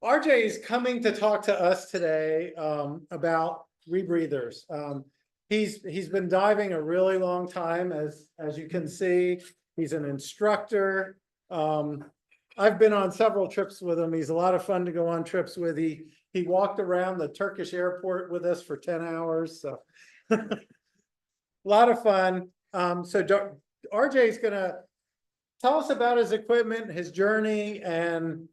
RJ is coming to talk to us today about rebreathers. He's been diving a really long time, as you can see. He's an instructor. I've been on several trips with him. He's a lot of fun to go on trips with. He walked around the Turkish airport with us for 10 hours. So a lot of fun. RJ is gonna tell us about his equipment, his journey, and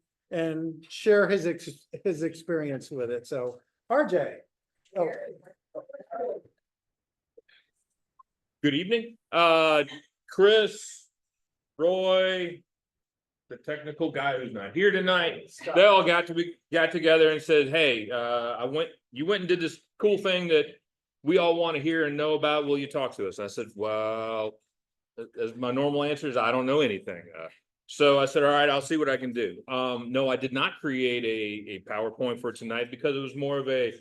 share his experience with it. So RJ. Oh. Good evening. Chris, Roy, the technical guy who's not here tonight, they all got together and said, hey, you went and did this cool thing that we all want to hear and know about. Will you talk to us? I said, well, as my normal answer is, I don't know anything. So I said, all right, I'll see what I can do. No, I did not create a PowerPoint for tonight because it was more of an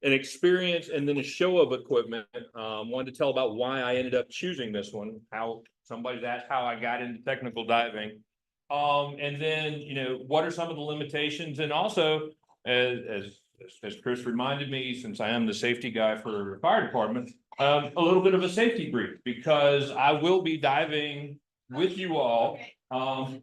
experience and then a show of equipment. Wanted to tell about why I ended up choosing this one, how somebody's asked how I got into technical diving. And then, what are some of the limitations? And also, as Chris reminded me, since I am the safety guy for the fire department, a little bit of a safety brief, because I will be diving with you all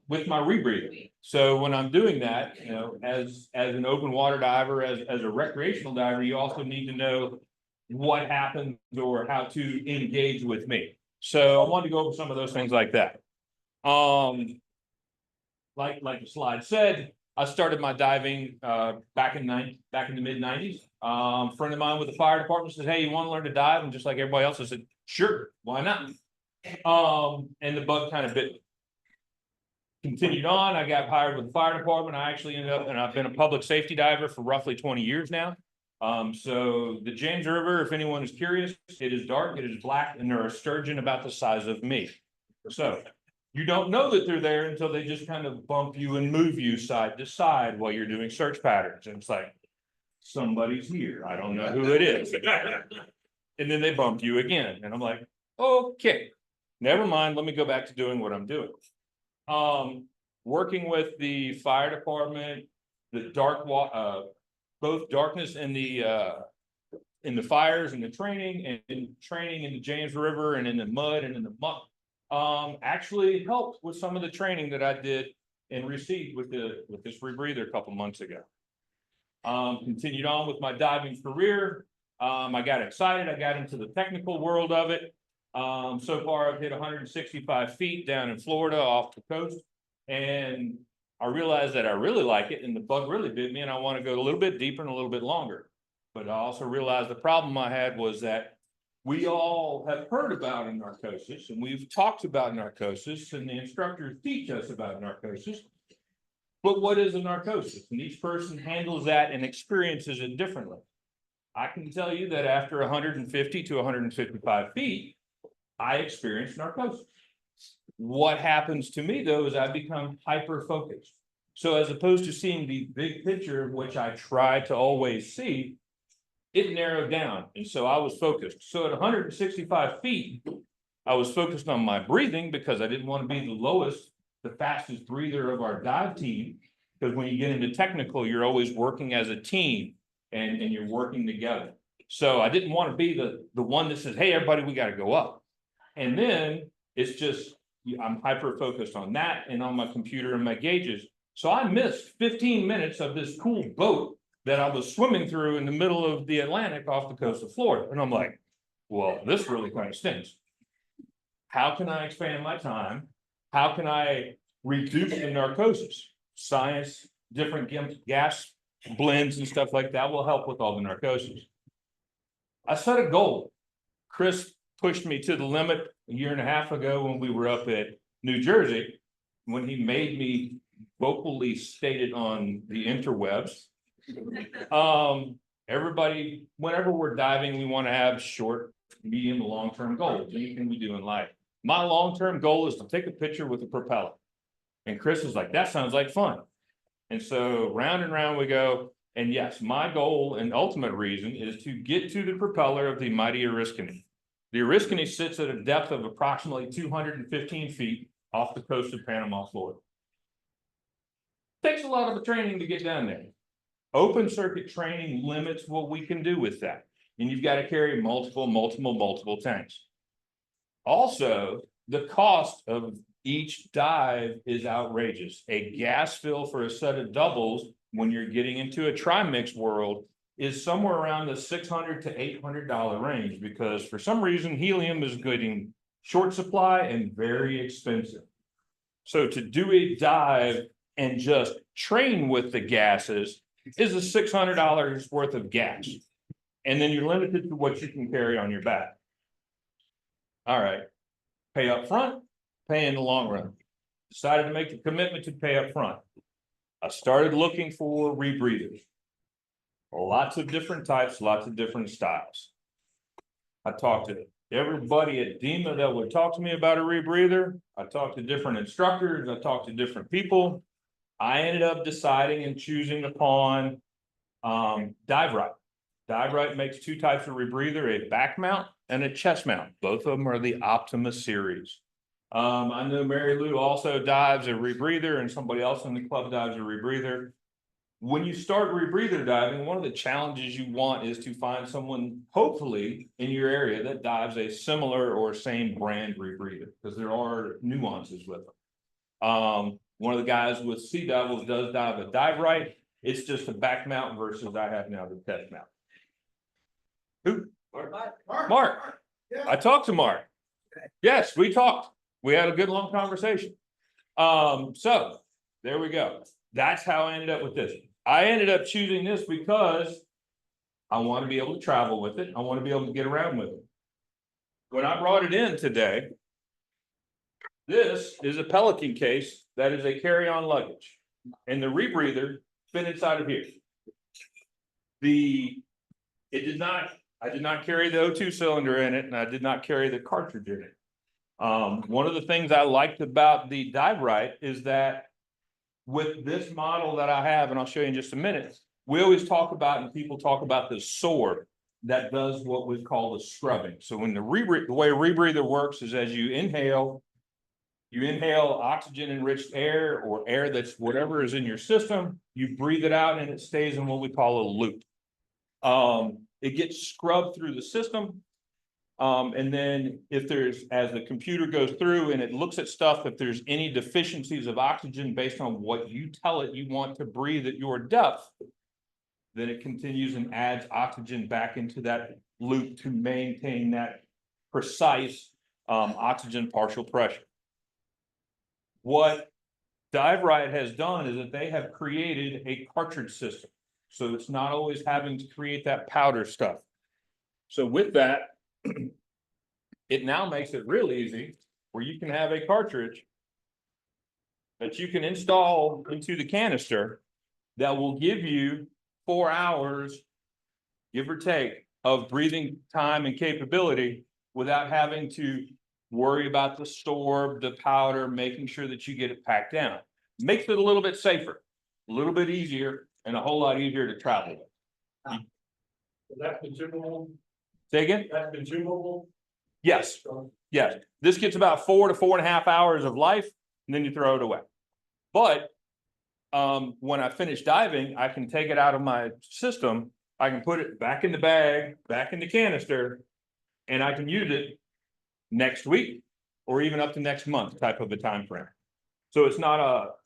with my rebreather. So when I'm doing that, as an open water diver, as a recreational diver, you also need to know what happens or how to engage with me. So I wanted to go over some of those things like that. Like the slide said, I started my diving back in the mid-90s. Friend of mine with the fire department said, hey, you want to learn to dive? And just like everybody else, I said, sure, why not? And the bug kind of continued on. I got hired with the fire department. I actually ended up, and I've been a public safety diver for roughly 20 years now. So the James River, if anyone is curious, it is dark, it is black, and there are sturgeon about the size of me. So you don't know that they're there until they just kind of bump you and move you side to side while you're doing search patterns. And it's like, somebody's here. I don't know who it is. And then they bump you again. And I'm like, okay, never mind. Let me go back to doing what I'm doing. Working with the fire department, the both darkness and in the fires and the training and training in the James River and in the mud and in the muck, actually helped with some of the training that I did and received with this rebreather a couple months ago. Continued on with my diving career. I got excited. I got into the technical world of it. So far, I've hit 165 feet down in Florida off the coast, and I realized that I really like it, and the bug really bit me, and I want to go a little bit deeper and a little bit longer. But I also realized the problem I had was that we all have heard about narcosis, and we've talked about narcosis, and the instructors teach us about narcosis. But what is a narcosis? And each person handles that and experiences it differently. I can tell you that after 150 to 155 feet, I experienced narcosis. What happens to me, though, is I become hyper-focused. So as opposed to seeing the big picture, which I try to always see, it narrowed down. And so I was focused. So at 165 feet, I was focused on my breathing because I didn't want to be the fastest breather of our dive team. Because when you get into technical, you're always working as a team and you're working together. So I didn't want to be the one that says, hey, everybody, we got to go up. And then it's just, I'm hyper-focused on that and on my computer and my gauges. So I missed 15 minutes of this cool boat that I was swimming through in the middle of the Atlantic off the coast of Florida. And I'm like, well, this really kind of stinks. How can I expand my time? How can I reduce the narcosis? Science, different gas blends and stuff like that will help with all the narcosis. I set a goal. Chris pushed me to the limit a year and a half ago when we were up at New Jersey, when he made me vocally state it on the interwebs. Everybody, whenever we're diving, we want to have short, medium, and long-term goals. Anything we do in life. My long-term goal is to take a picture with a propeller. And Chris was like, that sounds like fun. And so round and round we go. And yes, my goal and ultimate reason is to get to the propeller of the mighty Oriskany. The Oriskany sits at a depth of approximately 215 feet off the coast of Panama, Florida. Takes a lot of training to get down there. Open circuit training limits what we can do with that. And you've got to carry multiple tanks. Also, the cost of each dive is outrageous. A gas fill for a set of doubles, when you're getting into a tri-mix world, is somewhere around the $600 to $800 range, because for some reason, helium is getting short supply and very expensive. So to do a dive and just train with the gases is a $600 worth of gas. And then you're limited to what you can carry on your back. All right, pay up front, pay in the long run. Decided to make the commitment to pay up front. I started looking for rebreathers. Lots of different types, lots of different styles. I talked to everybody at DEMA that would talk to me about a rebreather. I talked to different instructors. I talked to different people. I ended up deciding and choosing upon Dive Rite. Dive Rite makes two types of rebreather, a back mount and a chest mount. Both of them are the Optima series. I know Mary Lou also dives a rebreather, and somebody else in the club dives a rebreather. When you start rebreather diving, one of the challenges you want is to find someone, hopefully, in your area that dives a similar or same brand rebreather, because there are nuances with them. One of the guys with SeaDevils does dive a Dive Rite. It's just a back mount versus I have now the chest mount. Who? Mark. Yeah. I talked to Mark. Yes, we talked. We had a good long conversation. So there we go. That's how I ended up with this. I ended up choosing this because I want to be able to travel with it. I want to be able to get around with it. When I brought it in today, this is a Pelican case that is a carry-on luggage, and the rebreather fit inside of here. I did not carry the O2 cylinder in it, and I did not carry the cartridge in it. One of the things I liked about the Dive Rite is that with this model that I have, and I'll show you in just a minute, we always talk about, and people talk about the sorb that does what we call the scrubbing. So when the way a rebreather works is as you inhale oxygen enriched air, or air that's whatever is in your system, you breathe it out and it stays in what we call a loop. It gets scrubbed through the system. And then if there's, as the computer goes through and it looks at stuff, if there's any deficiencies of oxygen based on what you tell it you want to breathe at your depth, then it continues and adds oxygen back into that loop to maintain that precise oxygen partial pressure. What Dive Rite has done is that they have created a cartridge system. So it's not always having to create that powder stuff. So with that, it now makes it real easy where you can have a cartridge that you can install into the canister that will give you 4 hours, give or take, of breathing time and capability without having to worry about the sorb, the powder, making sure that you get it packed down. Makes it a little bit safer, a little bit easier, and a whole lot easier to travel with. Is that consumable? Say again? That's consumable? Yes. Yes. This gets about 4 to 4.5 hours of life, and then you throw it away. But when I finish diving, I can take it out of my system. I can put it back in the bag, back in the canister, and I can use it next week or even up to next month type of a time frame. So it's not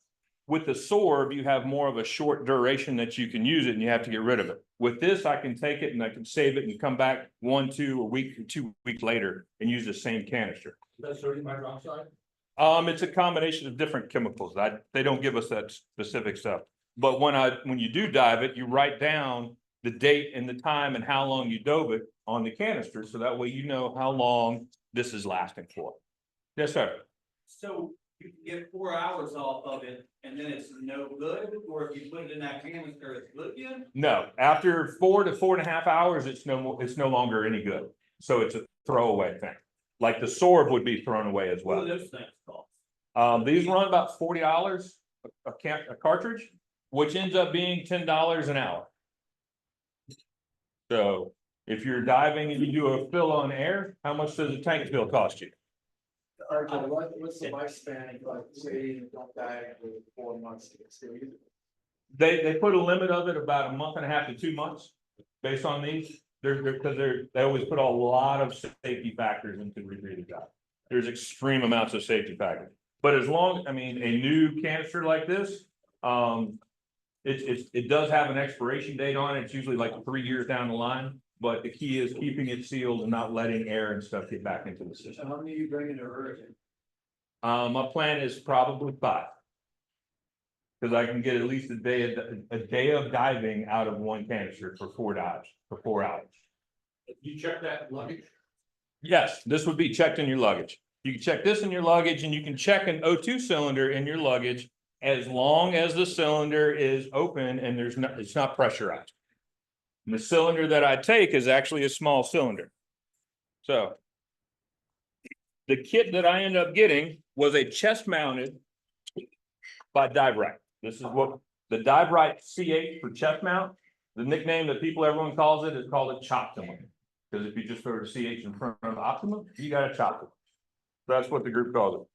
with the sorb, you have more of a short duration that you can use it and you have to get rid of it. With this, I can take it and I can save it and come back 1, 2, a week or 2 weeks later and use the same canister. Is that sodium hydroxide? It's a combination of different chemicals. They don't give us that specific stuff. But when you do dive it, you write down the date and the time and how long you dove it on the canister. So that way you know how long this is lasting for. Yes, sir. So you can get 4 hours off of it and then it's no good, or if you put it in that canister, it's good again? No, after 4 to 4.5 hours, it's no longer any good. So it's a throwaway thing. Like the sorb would be thrown away as well. What do those things cost? These run about $40 a cartridge, which ends up being $10 an hour. So if you're diving and you do a fill on air, how much does a tank fill cost you? What's the lifespan? Like, say you don't die for 4 months, to get still use it? They put a limit of it about a month and a half to 2 months based on these. They always put a lot of safety factors into rebreather dive. There's extreme amounts of safety factors. But as long, I mean, a new canister like this, it does have an expiration date on it. It's usually like 3 years down the line. But the key is keeping it sealed and not letting air and stuff get back into the So system. how many you bring into hurricane? My plan is probably 5. Because I can get at least a day of diving out of one canister for 4 dives, for 4 hours. You check that luggage? Yes, this would be checked in your luggage. You can check this in your luggage and you can check an O2 cylinder in your luggage as long as the cylinder is open and it's not pressurized. And the cylinder that I take is actually a small cylinder. So the kit that I ended up getting was a chest mounted by Dive Rite. This is what the Dive Rite CH for chest mount. The nickname that everyone calls it is called a CHOptima. Because if you just throw a CH in front of Optima, you got a CHOptima. That's what the group calls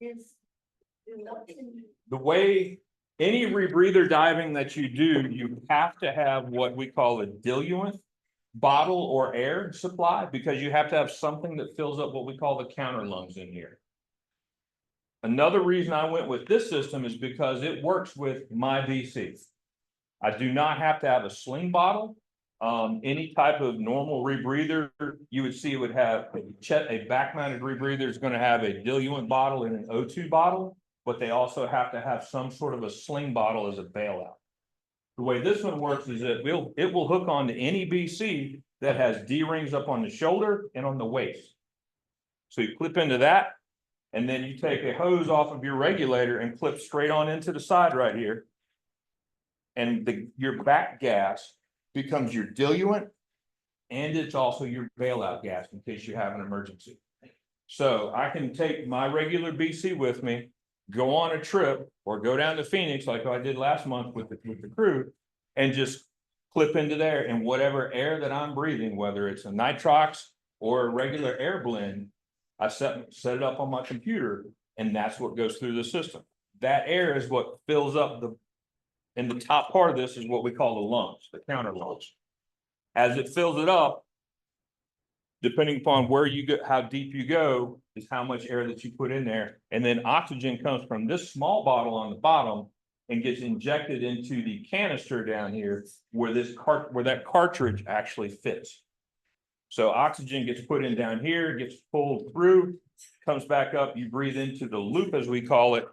it. The way any rebreather diving that you do, you have to have what we call a diluent bottle or air supply, because you have to have something that fills up what we call the counter lungs in here. Another reason I went with this system is because it works with my VC. I do not have to have a sling bottle. Any type of normal rebreather, you would see it would have a back-mounted rebreather is going to have a diluent bottle and an O2 bottle, but they also have to have some sort of a sling bottle as a bailout. The way this one works is that it will hook onto any BC that has D-rings up on the shoulder and on the waist. So you clip into that, and then you take a hose off of your regulator and clip straight on into the side right here. And your back gas becomes your diluent, and it's also your bailout gas in case you have an emergency. So I can take my regular BC with me, go on a trip, or go down to Phoenix like I did last month with the crew, and just clip into there, and whatever air that I'm breathing, whether it's a nitrox or a regular air blend, I set it up on my computer, and that's what goes through the system. That air is what fills up and the top part of this is what we call the lungs, the counter lungs. As it fills it up, depending upon where you go, how deep you go, is how much air that you put in there. And then oxygen comes from this small bottle on the bottom and gets injected into the canister down here where that cartridge actually fits. So oxygen gets put in down here, gets pulled through, comes back up, you breathe into the loop as we call it.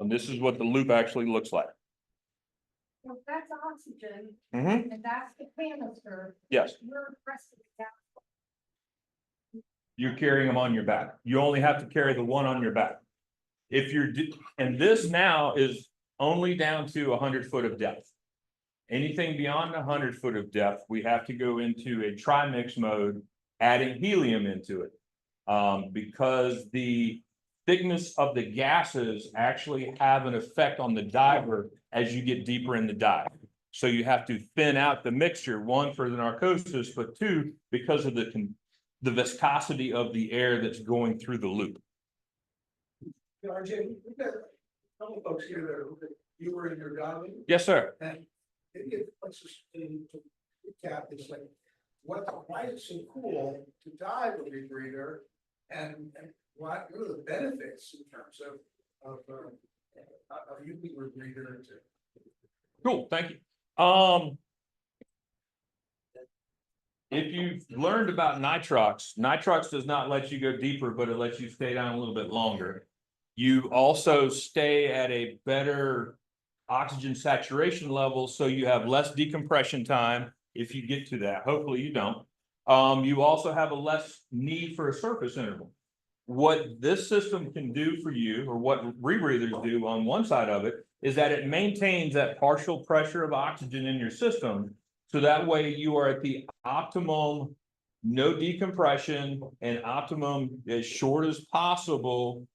And this is what the loop actually looks like. So that's oxygen, Mm-hmm. and that's the canister. Yes, We're pressing it down. you're carrying them on your back. You only have to carry the one on your back. And this now is only down to 100 foot of depth. Anything beyond 100 foot of depth, we have to go into a trimix mode, adding helium into it. Because the thickness of the gases actually have an effect on the diver as you get deeper in the dive. So you have to thin out the mixture, 1, for the narcosis, but 2, because of the viscosity of the air that's going through the loop. RJ, we've got a couple folks here that you were in your diving. Yes, sir. And let's just recap this, like, why is it so cool to dive a rebreather, and what are the benefits in terms of using a rebreather to? Cool, thank you. If you've learned about nitrox does not let you go deeper, but it lets you stay down a little bit longer. You also stay at a better oxygen saturation level, so you have less decompression time if you get to that. Hopefully you don't. You also have a less need for a surface interval. What this system can do for you, or what rebreathers do on one side of it, is that it maintains that partial pressure of oxygen in your system. So that way you are at the optimum, no decompression, and optimum as short as possible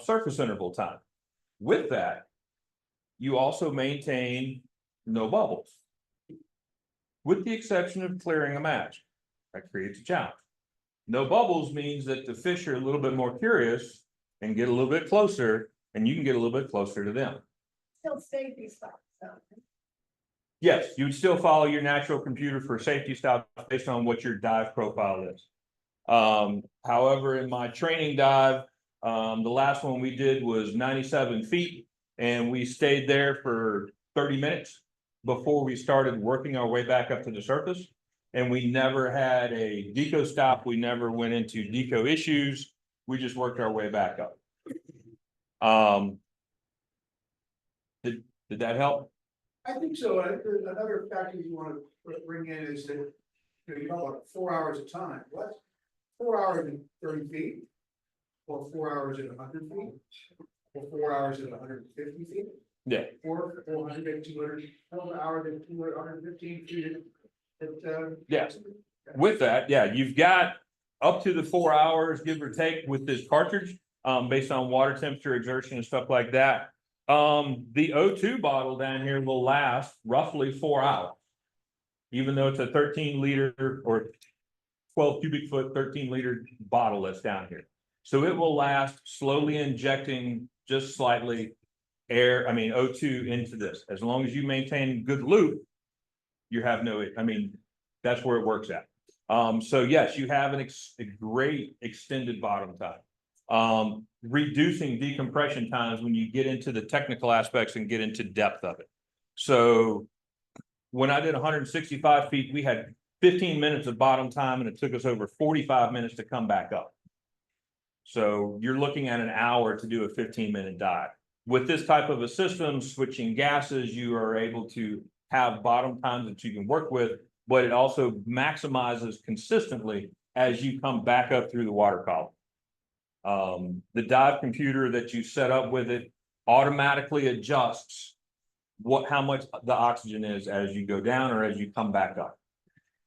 surface interval time. With that, you also maintain no bubbles, with the exception of clearing a match. That creates a challenge. No bubbles means that the fish are a little bit more curious and get a little bit closer, and you can get a little bit closer to them. Still safety stuff, so. Yes, you would still follow your natural computer for safety stuff based on what your dive profile is. However, in my training dive, the last one we did was 97 feet, and we stayed there for 30 minutes before we started working our way back up to the surface. And we never had a deco stop. We never went into deco issues. We just worked our way back up. Did that help? I think so. Another factor you want to bring in is that, you know about 4 hours of time. What? 4 hours and 30 feet? Or 4 hours and 100 feet? Or 4 hours and 150 feet? Yeah. 400 and 200, 4 hours and 215 feet. Yes. With that, yeah, you've got up to the 4 hours, give or take, with this cartridge, based on water temperature, exertion, and stuff like that. The O2 bottle down here will last roughly 4 hours, even though it's a 13 liter or 12 cubic foot, 13 liter bottle that's down here. So it will last, slowly injecting just slightly O2 into this. As long as you maintain good loop, you have no, that's where it works at. So yes, you have a great extended bottom time. Reducing decompression times when you get into the technical aspects and get into depth of it. So when I did 165 feet, we had 15 minutes of bottom time, and it took us over 45 minutes to come back up. So you're looking at an hour to do a 15-minute dive. With this type of a system, switching gases, you are able to have bottom times that you can work with, but it also maximizes consistently as you come back up through the water column. The dive computer that you set up with it automatically adjusts how much the oxygen is as you go down or as you come back up.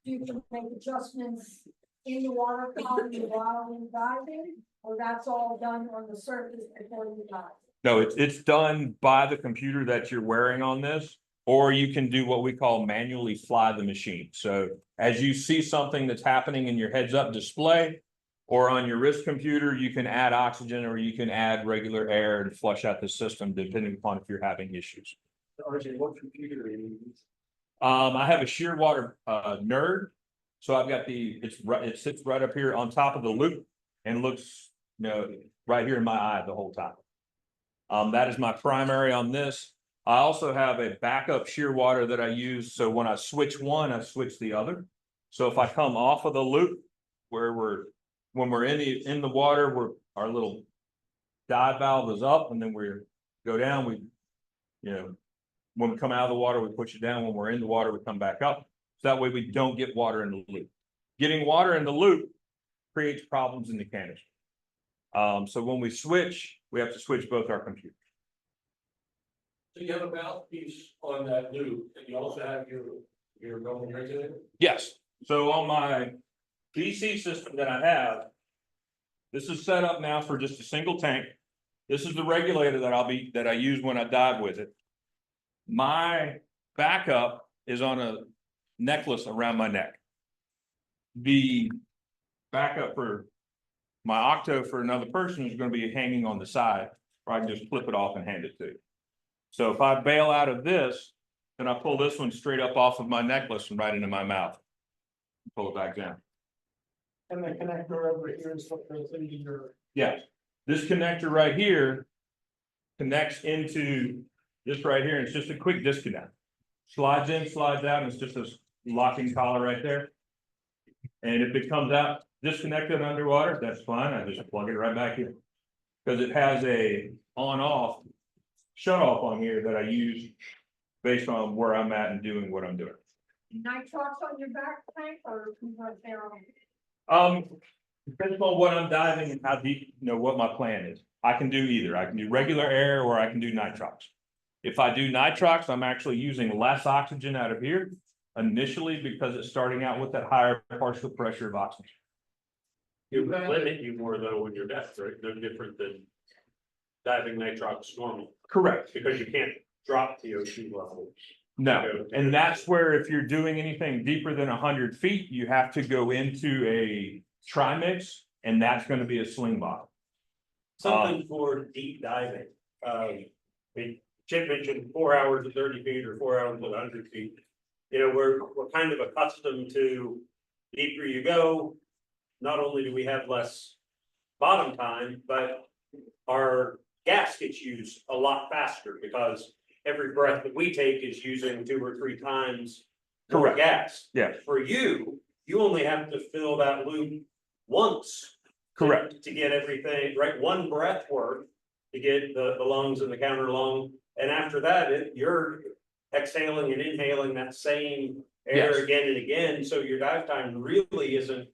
You can make adjustments in the water column while you're diving, or that's all done on the surface before you dive? No, it's done by the computer that you're wearing on this, or you can do what we call manually fly the machine. So as you see something that's happening in your heads up display or on your wrist computer, you can add oxygen or you can add regular air and flush out the system depending upon if you're having issues. RJ, what computer do you use? I have a Shearwater Nerd. So I've got it sits right up here on top of the loop and looks, right here in my eye the whole time. That is my primary on this. I also have a backup Shearwater that I use. So when I switch one, I switch the other. So if I come off of the loop when we're in the water, our little dive valve is up, and then we go down, when we come out of the water, we push it down. When we're in the water, we come back up. So that way we don't get water in the loop. Getting water in the loop creates problems in the canister. So when we switch, we have to switch both our computers. So you have a mouthpiece on that loop, and you also have your normal regulator? Yes. So on my DC system that I have, this is set up now for just a single tank. This is the regulator that I use when I dive with it. My backup is on a necklace around my neck. The backup for my Octo for another person is going to be hanging on the side, or I can just flip it off and hand it to you. So if I bail out of this, then I pull this one straight up off of my necklace and right into my mouth. Pull it back down. And the connector over here is what goes into your. Yeah, this connector right here connects into this right here, and it's just a quick disconnect. Slides in, slides out, and it's just a locking collar right there. And if it comes out disconnected underwater, that's fine. I just plug it right back in. Because it has a on-off shut off on here that I use based on where I'm at and doing what I'm doing. Nitrox on your back tank or right there on? Depends on what I'm diving and how deep, what my plan is. I can do either. I can do regular air or I can do nitrox. If I do nitrox, I'm actually using less oxygen out of here initially because it's starting out with that higher partial pressure of oxygen. It would limit you more though when you're depth, right? No different than diving nitrox normal. Correct. Because you can't drop the O2 level. No, and that's where if you're doing anything deeper than 100 feet, you have to go into a trimix, and that's going to be a sling bottle. Something for deep diving. Chip mentioned 4 hours at 30 feet or 4 hours at 100 feet. You know, we're kind of accustomed to deeper you go. Not only do we have less bottom time, but our gas gets used a lot faster because every breath that we take is using 2 or 3 times more Correct. gas. Yeah. For you, you only have to fill that loop once. Correct. To get everything, right, 1 breath worth to get the lungs and the counter lung. And after that, you're exhaling and inhaling that same air Yes. again and again. So your dive time really isn't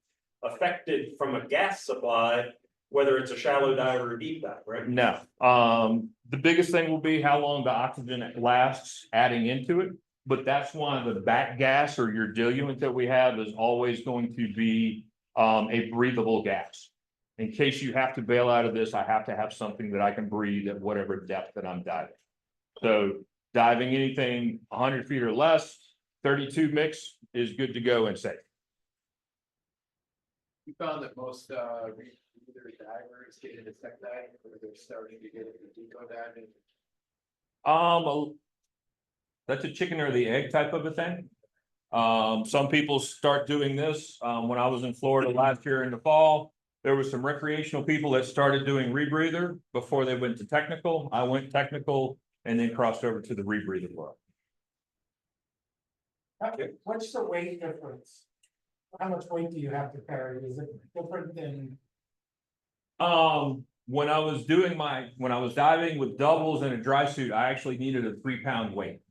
affected from a gas supply, whether it's a shallow dive or a deep dive, right? No, the biggest thing will be how long the oxygen lasts adding into it. But that's why the back gas or your diluent that we have is always going to be a breathable gas. In case you have to bail out of this, I have to have something that I can breathe at whatever depth that I'm diving. So diving anything 100 feet or less, 32 mix is good to go and safe. You found that most rebreather divers get into tech diving, or they're starting to get into deco diving. That's a chicken or the egg type of a thing. Some people start doing this. When I was in Florida last year in the fall, there was some recreational people that started doing rebreather before they went to technical. I went technical and then crossed over to the rebreather world. What's the weight difference? How much weight do you have to carry? Is it different than? When I was diving with doubles and a dry suit, I actually needed a 3-pound weight.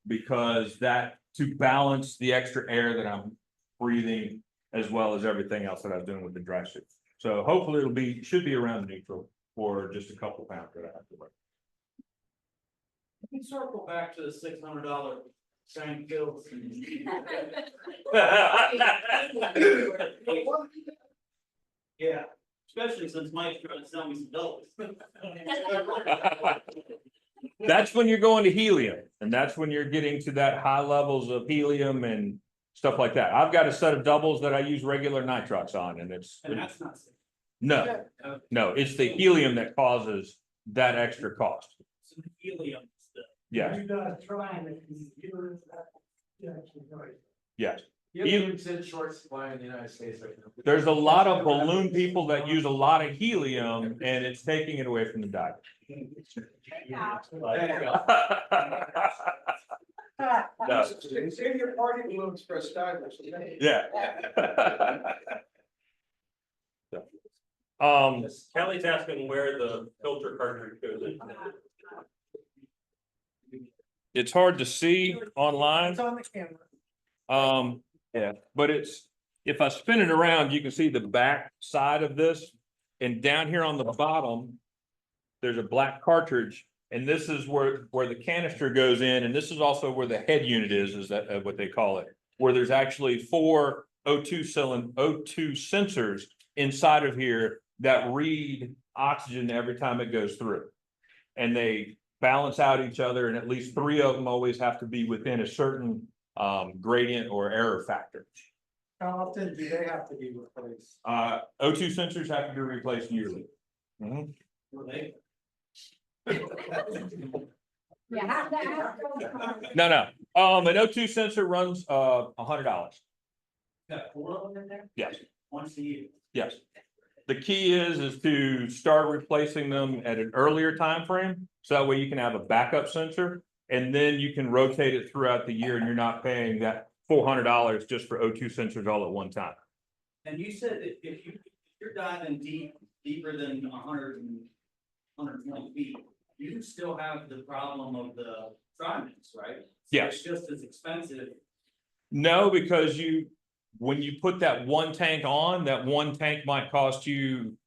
Because that to balance the extra air that I'm breathing as well as everything else that I was doing with the dry suit. So hopefully should be around neutral for just a couple pounds that I have to wear. We can circle back to the $600 shank bills. Yeah, especially since Mike's trying to sell me some doubles. That's when you're going to helium, and that's when you're getting to that high levels of helium and stuff like that. I've got a set of doubles that I use regular nitrox on, and it's And that's not safe. no, it's the helium that causes that extra cost. Some helium stuff. Yes, You gotta try and you're. yes. Helium's in short supply in the United States right now. There's a lot of balloon people that use a lot of helium, and it's taking it away from the dive. No. Save your party balloons for a divers. Yeah. Kelly's asking where the filter cartridge goes in. It's hard to see online. It's on the camera. Yeah, but if I spin it around, you can see the back side of this. And down here on the bottom, there's a black cartridge. And this is where the canister goes in. And this is also where the head unit is that what they call it. Where there's actually 4 O2 sensors inside of here that read oxygen every time it goes through. And they balance out each other, and at least 3 of them always have to be within a certain gradient or error factor. How often do they have to be replaced? O2 sensors have to be replaced yearly. You have to ask those. No, an O2 sensor runs $100. Got 4 of them in there? Yes, Once a year. yes. The key is to start replacing them at an earlier time frame, so that way you can have a backup sensor, and then you can rotate it throughout the year, and you're not paying that $400 just for O2 sensors all at one time. And you said that if you're diving deeper than 120 feet, you still have the problem of the triments, right? So Yes. It's just as expensive. No, because when you put that one tank on, that one tank might cost you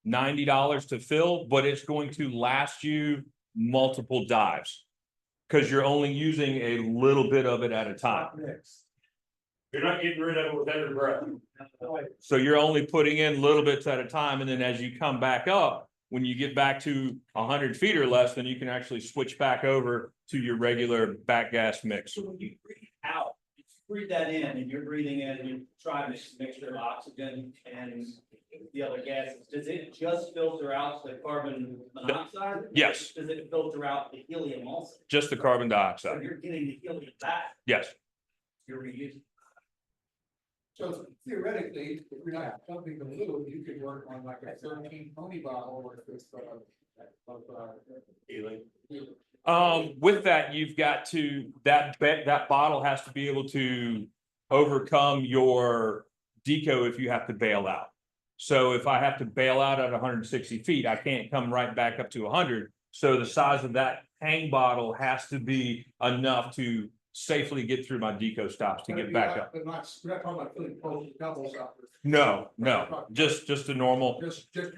$90 to fill, but it's going to last you multiple dives. Because you're only using a little bit of it at a time. You're not getting rid of it with every breath. So you're only putting in little bits at a time, and then as you come back up, when you get back to 100 feet or less, then you can actually switch back over to your regular back gas mix. So when you breathe out, you breathe that in and you're breathing in and you try to make sure oxygen and the other gases, does it just filter out the carbon monoxide? Yes. Does it filter out the helium also? Just the carbon So dioxide. you're getting the helium back, Yes. you're reusing. So theoretically, if you're not pumping the fluid, you could work on like a 13 pony bottle worth of Healing. With that, you've got to, that bottle has to be able to overcome your deco if you have to bail out. So if I have to bail out at 160 feet, I can't come right back up to 100. So the size of that hang bottle has to be enough to safely get through my deco stops to get back up. But not, we're not talking about putting poles and doubles up. No, just a normal. Just your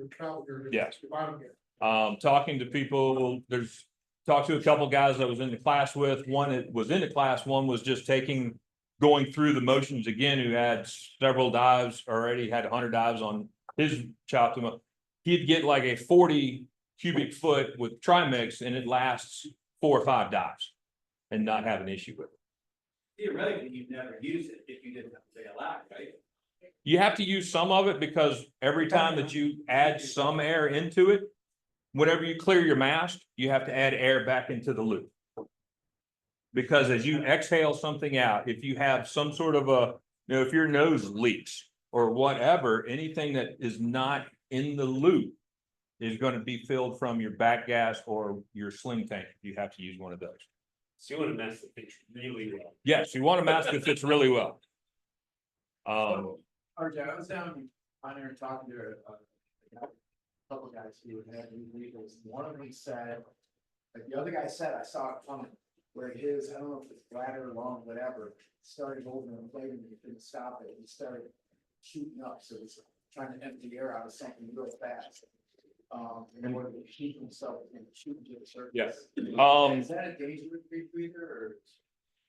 travel, your. Yes. Your bottom gear. Talking to people, talked to a couple guys I was in the class with, one that was in the class, one was just going through the motions again, who had several dives already, had 100 dives on his CHOptima. He'd get like a 40 cubic foot with trimix and it lasts 4 or 5 dives and not have an issue with it. Theoretically, you'd never use it if you didn't have to bail out, right? You have to use some of it because every time that you add some air into it, whenever you clear your mask, you have to add air back into the loop. Because as you exhale something out, if you have some sort of if your nose leaks or whatever, anything that is not in the loop is going to be filled from your back gas or your sling tank. You have to use one of those. So you want to mask the picture really well. Yes, you want a mask that fits really well. RJ, I was down on there talking to a couple guys who had new vehicles. One of them said, like the other guy said, I saw it coming, where his, I don't know if it's bladder, lung, whatever, started overinflating and he couldn't stop it. He started shooting up, so he's trying to empty air out of something real fast. In order to keep himself from shooting to the surface. Yes. Is that a dangerous rebreather or?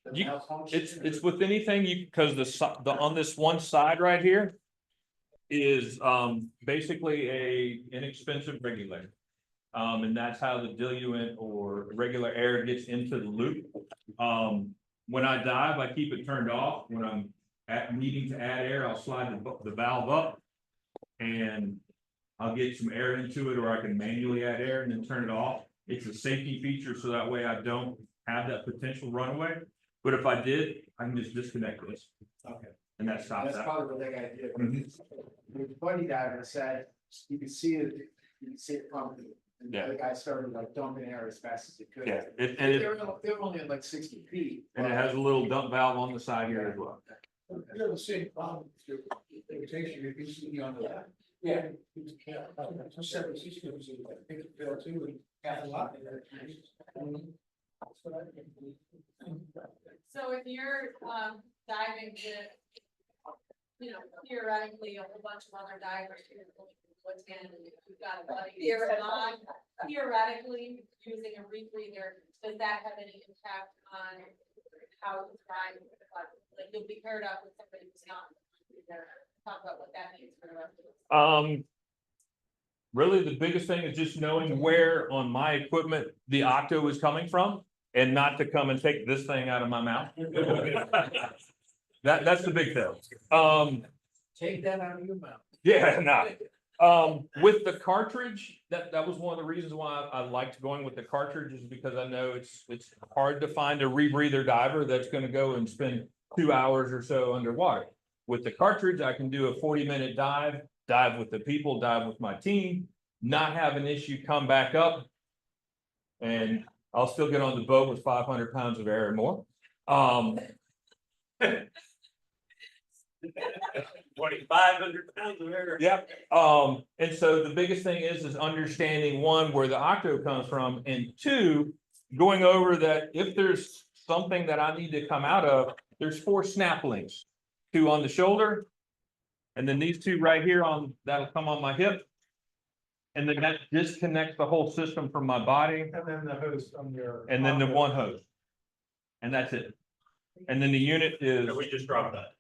does it You- malfunction, It's or- with anything because the on this one side right here is basically a inexpensive regulator. And that's how the diluent or regular air gets into the loop. When I dive, I keep it turned off. When I'm needing to add air, I'll slide the valve up and I'll get some air into it, or I can manually add air and then turn it off. It's a safety feature, so that way I don't have that potential runaway. But if I did, I can just disconnect this. Okay. And that stops That's that. probably what that guy did. Mhm. The buddy diver said, you could see it pumping. And the Yeah. other guy started like dumping air as fast as he could. Yeah, They were only at like 60 feet. and it has a little dump valve on the side here as well. You have the same problem with your irritation, if you see on the. Yeah. Two separate systems, I think it failed too, and have a lot of irritation. So if you're, diving with, theoretically, a whole bunch of other divers, what's in, you've got a buddy. Theoretically, using a rebreather, does that have any impact on how it's diving? Like, you'll be paired up with somebody who's not. Talk about what that means for the rest of us. Really, the biggest thing is just knowing where on my equipment the octo is coming from and not to come and take this thing out of my mouth. That's the big thing. Take that out of your mouth. Yeah, with the cartridge, that was one of the reasons why I liked going with the cartridge, is because I know it's hard to find a rebreather diver that's gonna go and spend 2 hours or so underwater. With the cartridge, I can do a 40-minute dive with the people, dive with my team, not have an issue, come back up. And I'll still get on the boat with 500 pounds of air or more. 2,500 pounds of air. Yep. And so the biggest thing is understanding, one, where the octo comes from, and two, going over that if there's something that I need to come out of, there's 4 snap links, 2 on the shoulder. And then these 2 right here that'll come on my hip. And then that disconnects the whole system from my body. And then the hose on your. And then the one hose. And that's it. And then the unit is, No, we just dropped that.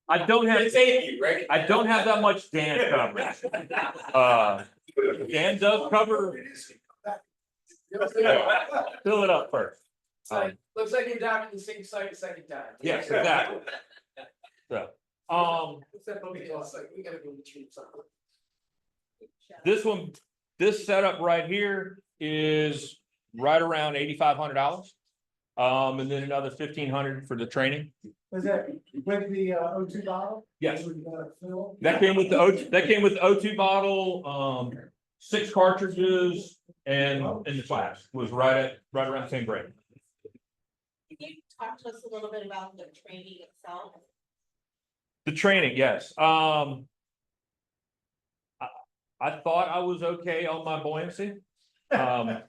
I don't have, It's 80, right? I don't have that much Dan coverage. Dan does cover, fill it up first. Looks like you're diving the same site a second time. Yes, exactly. So, Except for me, it's like, we gotta go retrieve something. this setup right here is right around $8,500. And then another 1,500 for the training. Was that with the O2 bottle? Yes. With the fill? That came with the O2 bottle, 6 cartridges and the flask was right around the same break. Can you talk to us a little bit about the training itself? The training, yes. I thought I was okay on my buoyancy. I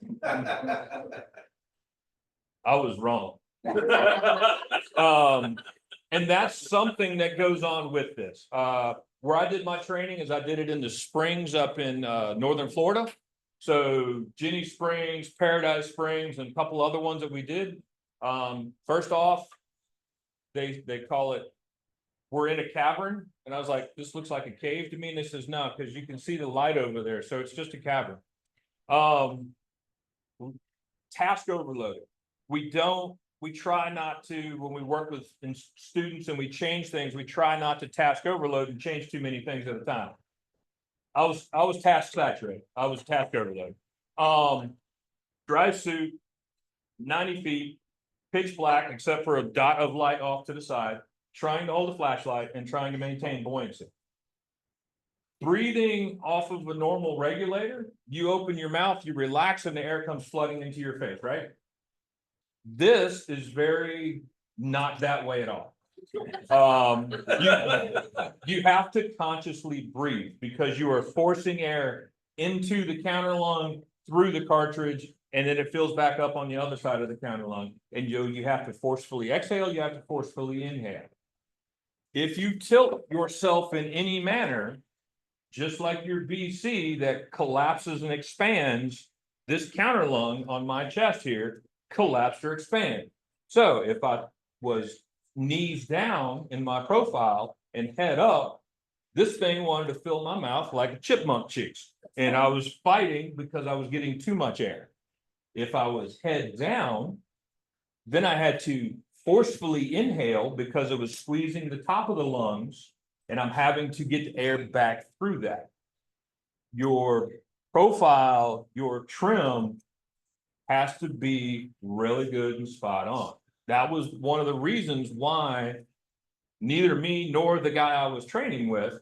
was wrong. And that's something that goes on with this. Where I did my training is I did it in the springs up in northern Florida. So Jenny Springs, Paradise Springs, and a couple other ones that we did. First off, they call it, we're in a cavern. And I was like, this looks like a cave to me. And they says, no, because you can see the light over there. So it's just a cavern. Task overloaded. We try not to, when we work with students and we change things, we try not to task overload and change too many things at a time. I was task saturated. I was task overloaded. Dry suit, 90 feet, pitch black, except for a dot of light off to the side, trying to hold a flashlight and trying to maintain buoyancy. Breathing off of a normal regulator, you open your mouth, you relax, and the air comes flooding into your face, right? This is very not that way at all. You have to consciously breathe because you are forcing air into the counter lung through the cartridge, and then it fills back up on the other side of the counter lung. And you have to forcefully exhale, you have to forcefully inhale. If you tilt yourself in any manner, just like your BC that collapses and expands, this counter lung on my chest here collapsed or expand. So if I was knees down in my profile and head up, this thing wanted to fill my mouth like a chipmunk cheeks. And I was fighting because I was getting too much air. If I was head down, then I had to forcefully inhale because it was squeezing the top of the lungs, and I'm having to get the air back through that. Your profile, your trim has to be really good and spot on. That was one of the reasons why neither me nor the guy I was training with,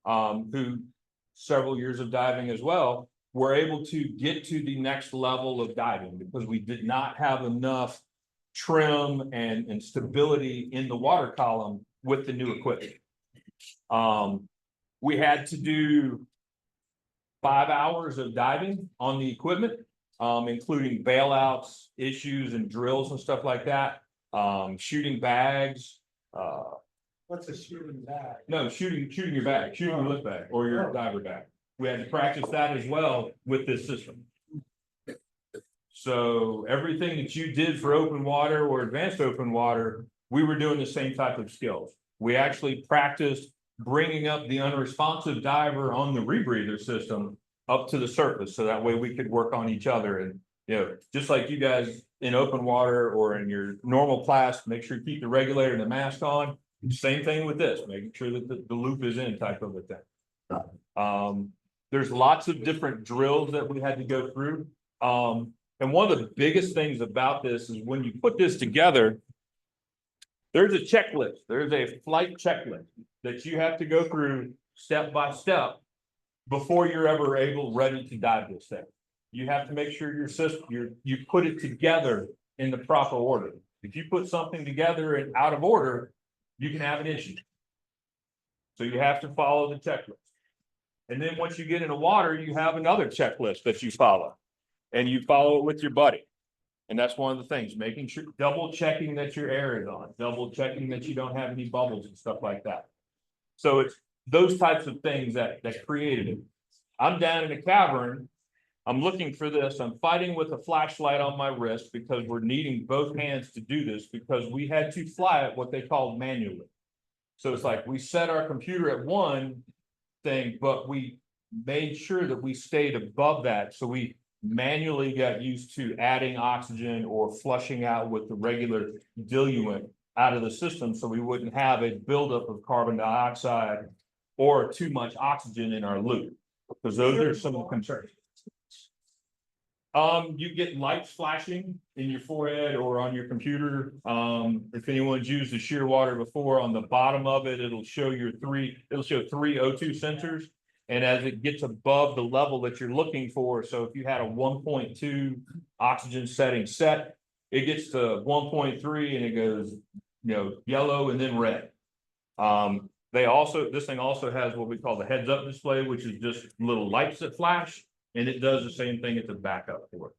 who several years of diving as well, were able to get to the next level of diving because we did not have enough trim and stability in the water column with the new equipment. We had to do 5 hours of diving on the equipment, including bailouts, issues, and drills and stuff like that. Shooting bags. What's a shooting bag? No, shooting your bag, shooting your lift bag or your diver bag. We had to practice that as well with this system. So everything that you did for open water or advanced open water, we were doing the same type of skills. We actually practiced bringing up the unresponsive diver on the rebreather system up to the surface. So that way we could work on each other. And, you know, just like you guys in open water or in your normal class, make sure you keep the regulator and the mask on. Same thing with this, making sure that the loop is in type of a thing. There's lots of different drills that we had to go through. And one of the biggest things about this is when you put this together, there's a checklist. There's a flight checklist that you have to go through step by step before you're ever ready to dive this thing. You have to make sure your system, you put it together in the proper order. If you put something together and out of order, you can have an issue. So you have to follow the checklist. And then once you get in the water, you have another checklist that you follow. And you follow it with your buddy. And that's one of the things, making sure, double checking that your air is on, double checking that you don't have any bubbles and stuff like that. So it's those types of things that created it. I'm down in a cavern. I'm looking for this. I'm fighting with a flashlight on my wrist because we're needing both hands to do this because we had to fly it what they call manually. So it's like we set our computer at one thing, but we made sure that we stayed above that. So we manually got used to adding oxygen or flushing out with the regular diluent out of the system, so we wouldn't have a buildup of carbon dioxide or too much oxygen in our loop, because those are some concerns. You get lights flashing in your forehead or on your computer. If anyone's used the shear water before, on the bottom of it, it'll show three O2 sensors. And as it gets above the level that you're looking for, so if you had a 1.2 oxygen setting set, it gets to 1.3 and it goes, yellow and then red. This thing also has what we call the heads up display, which is just little lights that flash, and it does the same thing at the backup for it.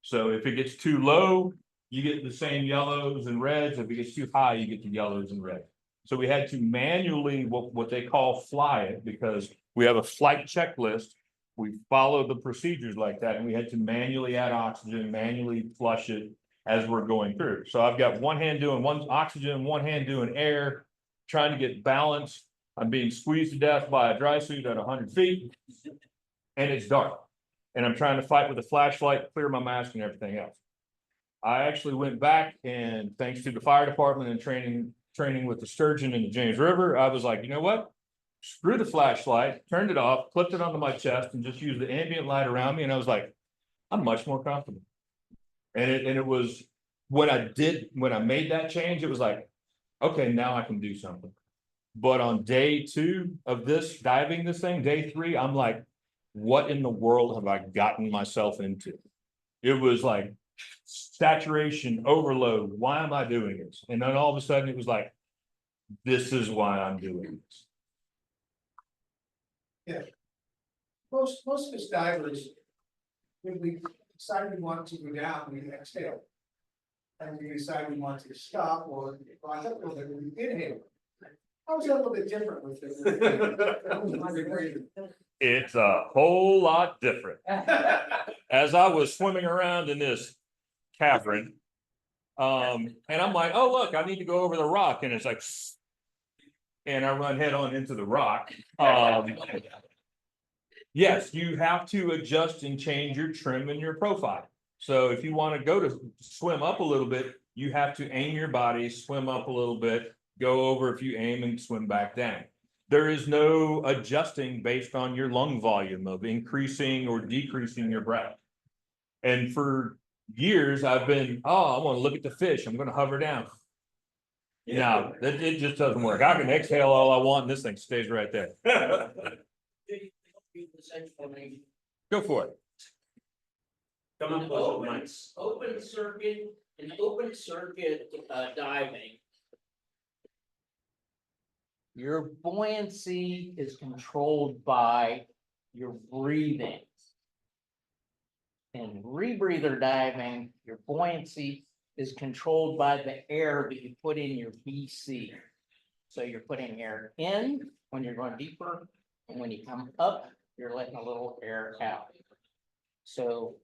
So if it gets too low, you get the same yellows and reds. If it gets too high, you get the yellows and reds. So we had to manually what they call fly it, because we have a flight checklist. We follow the procedures like that, and we had to manually add oxygen, manually flush it as we're going through. So I've got one hand doing oxygen, one hand doing air, trying to get balance. I'm being squeezed to death by a dry suit at 100 feet, and it's dark. And I'm trying to fight with a flashlight, clear my mask and everything else. I actually went back, and thanks to the fire department and training with the sturgeon in the James River, I was like, you know what? Screw the flashlight, turned it off, clipped it onto my chest, and just used the ambient light around me. And I was like, I'm much more comfortable. And it was when I made that change, it was like, okay, now I can do something. But on day 2 of diving this thing, day 3, I'm like, what in the world have I gotten myself into? It was like saturation overload. Why am I doing this? And then all of a sudden it was like, this is why I'm doing this. Yeah. Most of us divers, when we decide we want to go down, we exhale. And we decide we want to stop or rise up a little bit, we inhale. I was a little bit different with it. It's a whole lot different. As I was swimming around in this cavern, and I'm like, oh, look, I need to go over the rock. And it's like, and I run head on into the rock. Yes, you have to adjust and change your trim and your profile. So if you want to go to swim up a little bit, you have to aim your body, swim up a little bit, go over if you aim and swim back down. There is no adjusting based on your lung volume of increasing or decreasing your breath. And for years, I've been, I want to look at the fish. I'm going to hover down. No, it just doesn't work. I can exhale all I want and this thing stays right there. Go for it. Come up with nice. Open circuit diving. Your buoyancy is controlled by your breathing. In rebreather diving, your buoyancy is controlled by the air that you put in your BC. So you're putting air in when you're going deeper, and when you come up, you're letting a little air out. So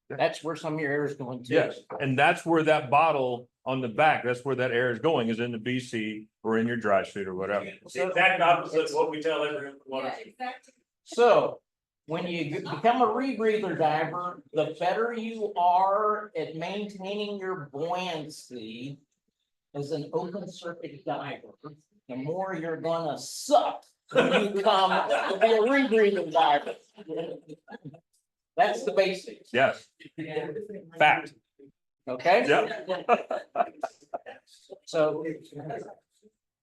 that's where some of your air is going to. Yes, and that's where that bottle on the back, that's where that air is going, is in the BC or in your dry suit or whatever. It's the exact opposite of what we tell everyone. Yeah, exactly. So when you become a rebreather diver, the better you are at maintaining your buoyancy as an open circuit diver, the more you're gonna suck when you come to be a rebreather diver. That's the basics. Yes. Fact. Okay? Yep. So.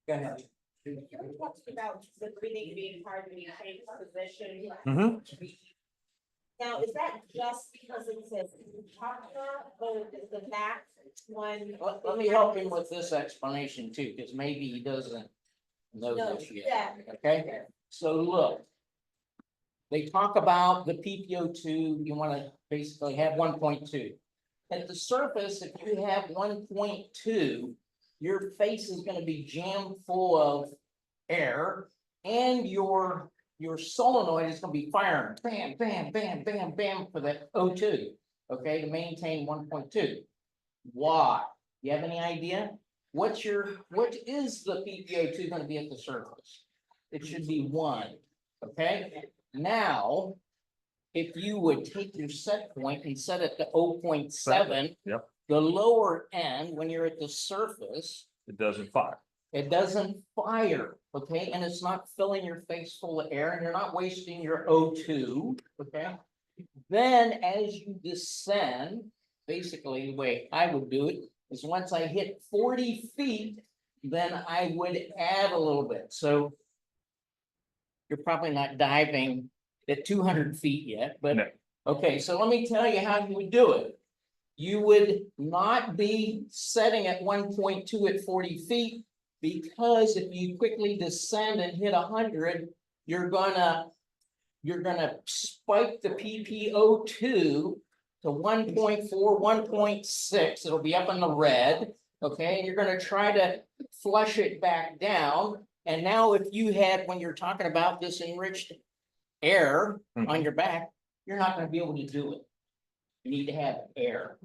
Go ahead. You talked about the breathing being hard to maintain position. Now, is that just because it says CHOptima, or is the back one? Let me help him with this explanation too, because maybe he doesn't know this yet. Okay, so look. They talk about the PPO2, you want to basically have 1.2. At the surface, if you have 1.2, your face is going to be jammed full of air, and your solenoid is going to be firing bam, bam, bam, bam, bam for that O2, okay, to maintain 1.2. Why? You have any idea? What is the PPO2 going to be at the surface? It should be 1, okay? Now, if you would take your set point and set it to 0.7. Yep. The lower end, when you're at the surface, It doesn't fire. it doesn't fire, okay, and it's not filling your face full of air, and you're not wasting your O2, okay? Then as you descend, basically the way I would do it is once I hit 40 feet, then I would add a little bit, so you're probably not diving at 200 feet yet, but, No. okay, so let me tell you how you would do it. You would not be setting at 1.2 at 40 feet, because if you quickly descend and hit 100, you're gonna spike the PPO2 to 1.4, 1.6. It'll be up in the red, okay? And you're gonna try to flush it back down. And now if you had, when you're talking about this enriched air on your back, you're not gonna be able to do it. You need to have air,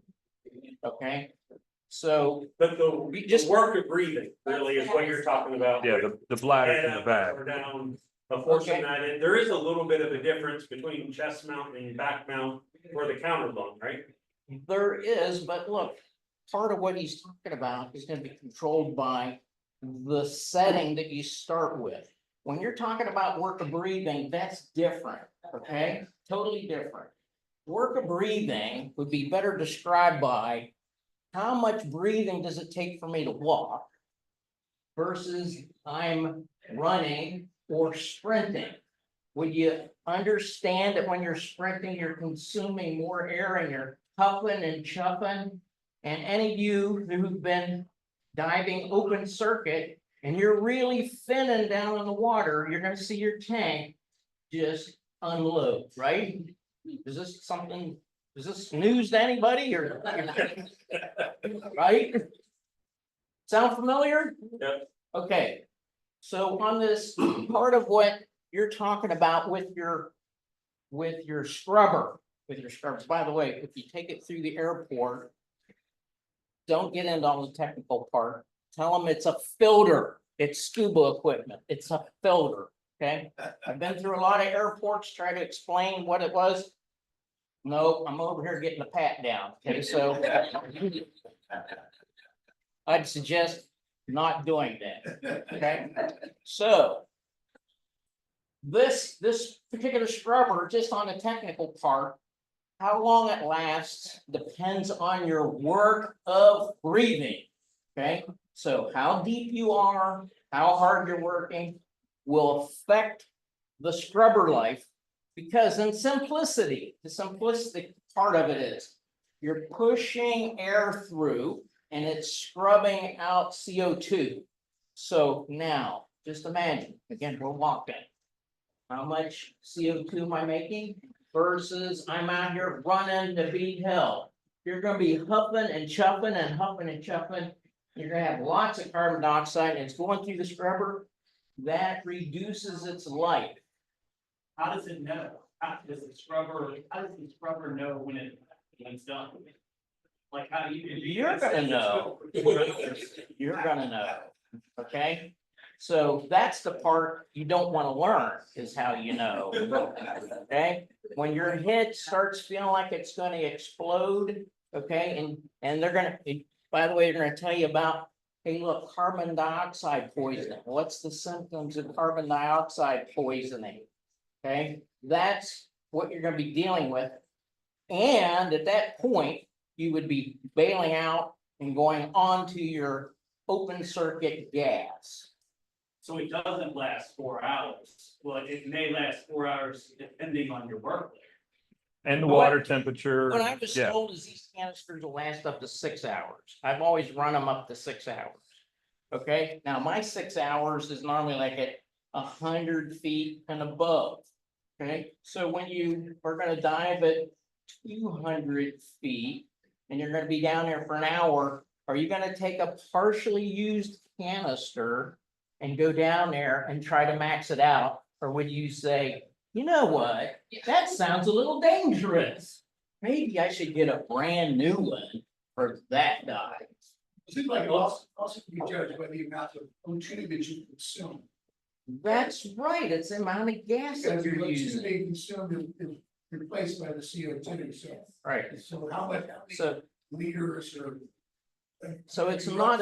okay? So But the work of breathing really is what you're talking about. Yeah, the bladder Head from the up back. or down, a portion Okay. that in, there is a little bit of a difference between chest mount and back mount for the counter lung, right? there is, but look, part of what he's talking about is gonna be controlled by the setting that you start with. When you're talking about work of breathing, that's different, okay? Totally different. Work of breathing would be better described by how much breathing does it take for me to walk versus I'm running or sprinting. Would you understand that when you're sprinting, you're consuming more air and you're huffing and chuffing? And any of you who've been diving open circuit and you're really thinning down in the water, you're gonna see your tank just unload, right? Is this news to anybody or? Right? Sound familiar? Yep. Okay, so on this part of what you're talking about with your scrubbers, by the way, if you take it through the airport, don't get into all the technical part, tell them it's a filter, it's scuba equipment, it's a filter, okay? I've been through a lot of airports, try to explain what it was. No, I'm over here getting the pat down, okay, so I'd suggest not doing that, okay? So this particular scrubber, just on the technical part, how long it lasts depends on your work of breathing, okay? So how deep you are, how hard you're working will affect the scrubber life, because in simplicity, the simplistic part of it is you're pushing air through and it's scrubbing out CO2. So now, just imagine, again, we're walking. How much CO2 am I making versus I'm out here running to beat hell? You're gonna be huffing and chuffing and huffing and chuffing. You're gonna have lots of carbon dioxide and it's going through the scrubber. That reduces its life. How does it know? How does the scrubber know when it's done? Like how do you? You're gonna know. You're gonna know, okay? So that's the part you don't wanna learn, is how you know, okay? When your head starts feeling like it's gonna explode, okay, and they're gonna, by the way, they're gonna tell you about, hey, look, carbon dioxide poisoning. What's the symptoms of carbon dioxide poisoning? Okay, that's what you're gonna be dealing with. And at that point, you would be bailing out and going on to your open circuit gas. So it doesn't last 4 hours. Well, it may last 4 hours depending on your work. And the water temperature. What I was Yeah. told is these canisters will last up to 6 hours. I've always run them up to 6 hours. Okay, now my 6 hours is normally like at 100 feet and above. Okay, so when you are gonna dive at 200 feet and you're gonna be down there for an hour, are you gonna take a partially used canister and go down there and try to max it out? Or would you say, you know what, that sounds a little dangerous. Maybe I should get a brand new one for that dive. It seems like it also can be judged by the amount of O2 that you consume. That's right, it's the amount of gas that Because you're the O2 using. they consume is replaced by the CO2, so. Right. So how much So, liters or? so it's not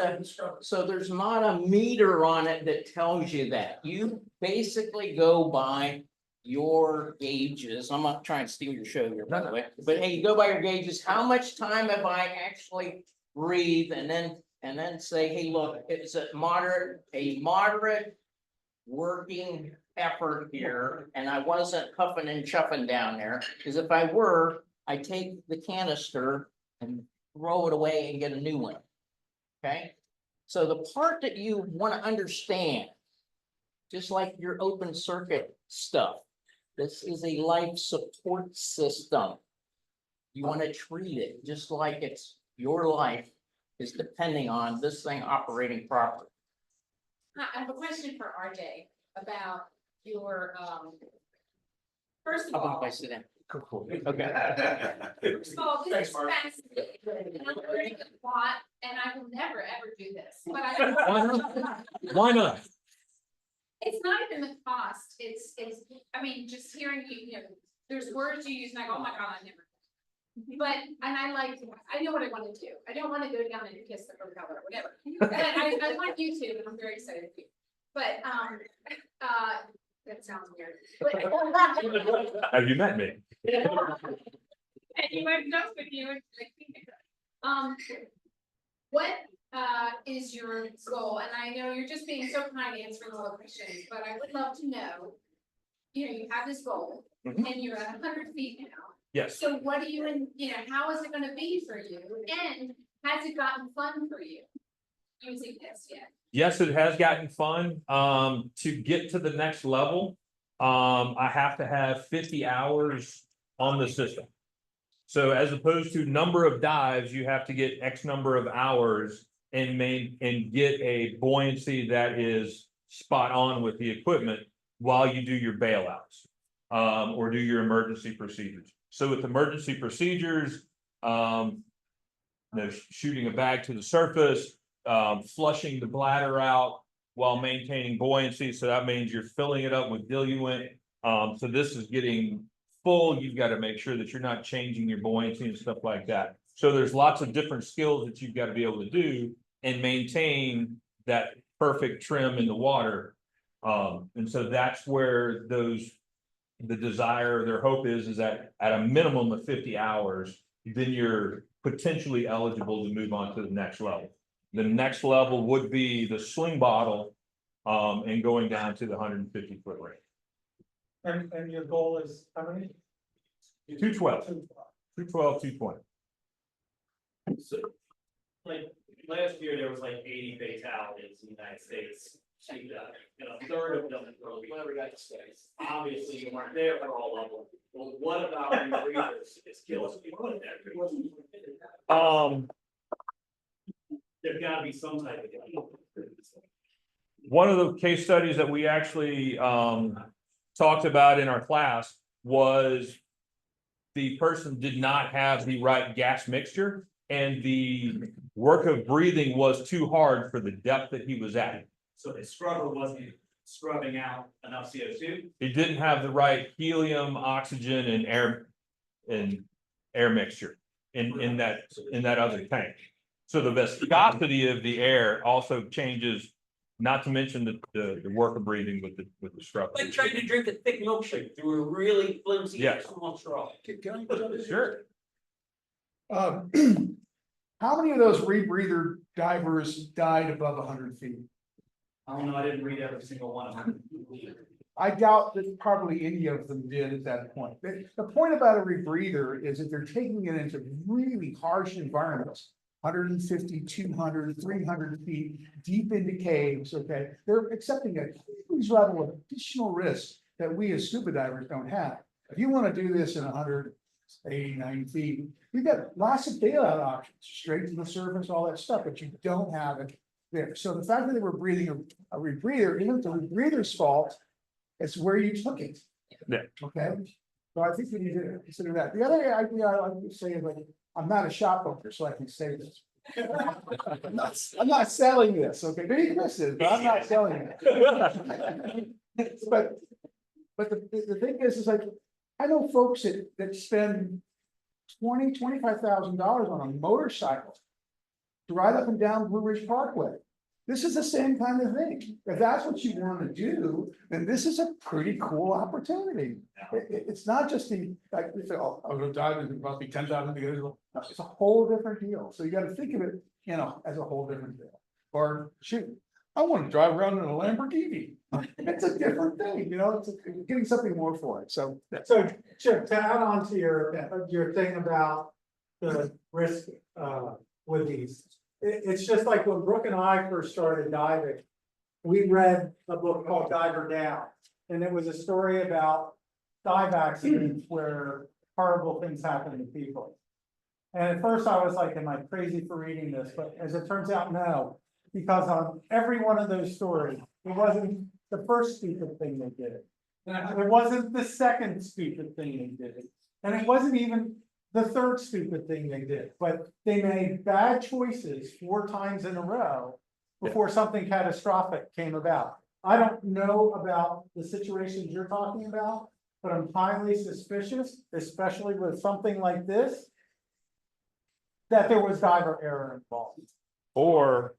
so there's not a meter on it that tells you that. You basically go by your gauges. I'm not trying to steal your show here, by the way, but hey, you go by your gauges. How much time have I actually breathed? And then say, hey, look, it's a moderate working effort here, and I wasn't huffing and chuffing down there, because if I were, I take the canister and throw it away and get a new one. Okay, so the part that you want to understand, just like your open circuit stuff, this is a life support system. You want to treat it just like it's your life is depending on this thing operating properly. I have a question for RJ about your, first of all. Sit down. Okay. First of all, this Thanks, is Mark. fascinating. And I'm learning a lot, and I will never, ever do this, but I. Why not? It's not even the cost, I mean, just hearing you, there's words you use and I go, oh my God, I never. But, and I know what I want to do. I don't want to go down and kiss the propeller or whatever. But I want you to, and I'm very excited for you. But, that sounds weird. But- Have you met me? And you went nuts with you. What is your goal? And I know you're just being so kind answering all the questions, but I would love to know, you have this goal Mhm. and you're at 100 feet now. Yes. So what do you, how is it gonna be for you? And has it gotten fun for you using this yet? Yes, it has gotten fun. To get to the next level, I have to have 50 hours on the system. So as opposed to number of dives, you have to get X number of hours and get a buoyancy that is spot on with the equipment while you do your bailouts, or do your emergency procedures. So with emergency procedures, shooting a bag to the surface, flushing the bladder out while maintaining buoyancy. So that means you're filling it up with diluent. So this is getting full. You've got to make sure that you're not changing your buoyancy and stuff like that. So there's lots of different skills that you've got to be able to do and maintain that perfect trim in the water. And so that's where the desire, their hope is that at a minimum of 50 hours, then you're potentially eligible to move on to the next level. The next level would be the sling bottle, and going down to the 150-foot range. And your goal is how many? 212, 212, 220. So, like, last year, there was like 80 fatalities in the United States. A third of them were whatever got states. Obviously, you weren't there for all of them. Well, what about rebreathers? It's killing people in there. There's gotta be some type of. One of the case studies that we actually talked about in our class was the person did not have the right gas mixture, and the work of breathing was too hard for the depth that he was at. So the scrubber wasn't scrubbing out enough CO2? He didn't have the right helium, oxygen, and air mixture in that other tank. So the viscosity of the air also changes, not to mention the work of breathing with the scrubber. Like trying to drink a thick milkshake through a really flimsy Yes. small straw. Can I jump in? Sure. How many of those rebreather divers died above 100 feet? I don't know, I didn't read every single one of them. I doubt that probably any of them did at that point. The point about a rebreather is that they're taking it into really harsh environments. 150, 200, 300 feet deep into caves, okay? They're accepting a huge level of additional risk that we as scuba divers don't have. If you want to do this in 189 feet, you've got lots of bailout options, straight to the surface, all that stuff, but you don't have it there. So the fact that they were breathing a rebreather isn't the rebreather's fault, it's where you took it. Yeah. Okay, so I think we need to consider that. The other idea I like to say is like, I'm not a shop owner, so I can say this. I'm not selling this, okay? Maybe Chris is, but I'm not selling it. But the thing is like, I know folks that spend $25,000 on a motorcycle to ride up and down Blue Ridge Parkway. This is the same kind of thing. If that's what you want to do, then this is a pretty cool opportunity. It's not just like, you say, oh, I'll go dive and it must be 10,000 to get it. No, it's a whole different deal. So you got to think of it, as a whole different deal. Or shoot, I want to drive around in a Lamborghini. It's a different thing, it's getting something more for it. So So Chip, to add on to your thing about the risk, with these. It's just like when Brooke and I first started diving, we read a book called Diver Down. And it was a story about dive accidents where horrible things happen to people. And at first I was like, am I crazy for reading this? But as it turns out, no, because on every one of those stories, it wasn't the first stupid thing they did. It wasn't the second stupid thing they did. And it wasn't even the third stupid thing they did, but they made bad choices 4 times in a row before something catastrophic came about. I don't know about the situations you're talking about, but I'm highly suspicious, especially with something like this, that there was diver error involved. Or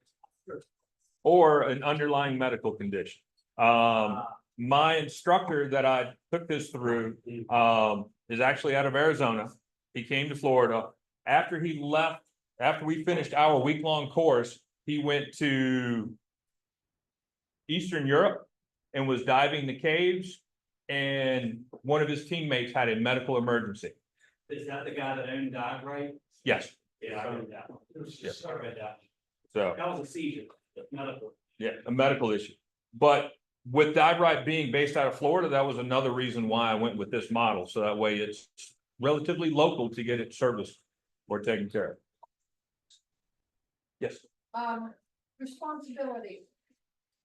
an underlying medical condition. My instructor that I took this through, is actually out of Arizona. He came to Florida. After he left, after we finished our week-long course, he went to Eastern Europe and was diving the caves. And one of his teammates had a medical emergency. Is that the guy that owned Dive Rite? Yes. Yeah, I read that. I read that. So, That was a seizure, medical. yeah, a medical issue. But with Dive Rite being based out of Florida, that was another reason why I went with this model. So that way it's relatively local to get it serviced or taken care of. Yes. Responsibility.